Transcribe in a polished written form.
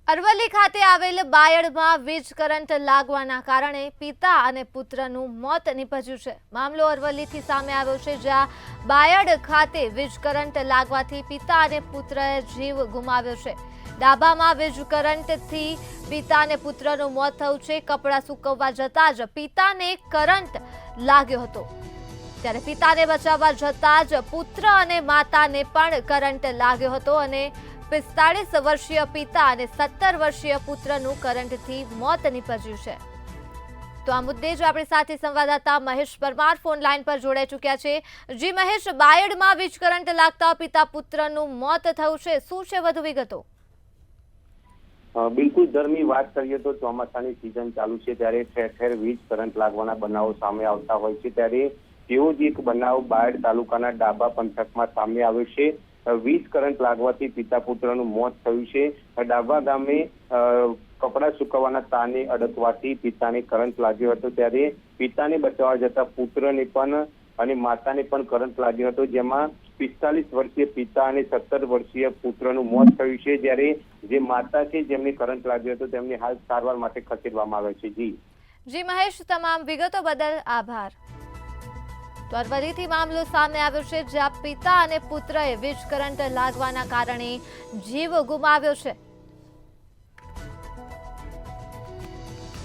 અરવલ્લી ખાતે આવેલ બાયડમાં વીજ કરંટ લાગવાના કારણે પિતા અને પુત્રનું મોત નીપજ્યું છે। મામલો અરવલ્લીથી સામે આવ્યો છે, જ્યાં બાયડ ખાતે વીજ કરંટ લાગવાથી પિતા અને પુત્રએ જીવ ગુમાવ્યો છે। ડાબામાં વીજ કરંટથી પિતા અને પુત્રનું મોત થયું છે। કપડાં સૂકવવા જતાં જ પિતાને કરંટ લાગ્યો હતો, ત્યારે પિતાને બચાવવા જતાં જ પુત્ર અને માતાને પણ કરંટ લાગ્યો હતો અને 45 વર્ષીય પિતા અને 17 વર્ષીય પુત્રનું કરંટથી મોત નીપજ્યું છે। તો આ મુદ્દે જ આપણી સાથે સંવાદદાતા મહેશ પરમાર ફોન લાઈન પર જોડાઈ ચૂક્યા છે। જી મહેશ, બાયડમાં વીજ કરંટ લાગતા પિતા પુત્રનું મોત થયું છે, શું છે વધુ વિગતો? બિલકુલ ધર્મી વાત કરીએ તો ચોમાસાની સિઝન ચાલુ છે, ત્યારે ઠેર ઠેર વીજ કરંટ લાગવાના બનાવો સામે આવતા હોય છે। ત્યારે તેવો જ એક બનાવ બાયડ તાલુકાના ડાબા પંથકમાં સામે આવ્યો છે। વીજ કરંટ લાગવાથી પિતા પુત્રનું મોત થયું છે। ડાબા ગામે કપડા સુકવવાના તાને અડકવાથી પિતાને કરંટ લાગ્યો હતો, ત્યારે પિતાને બચાવવા જતા પુત્રને પણ અને માતાને પણ કરંટ લાગ્યો હતો, જેમાં 45 વર્ષીય પિતા અને 17 વર્ષીય પુત્રનું મોત થયું છે। જ્યારે જે માતા છે જેમને કરંટ લાગ્યો હતો તેમને હાલ સારવાર માટે ખસેડવામાં આવે છે। જી મહેશ, તમામ વિગતો બદલ આભાર। તો અરવલ્લીથી મામલો સામે આવ્યો છે, જ્યાં પિતા અને પુત્રએ વીજ કરંટ લાગવાના કારણે જીવ ગુમાવ્યો છે।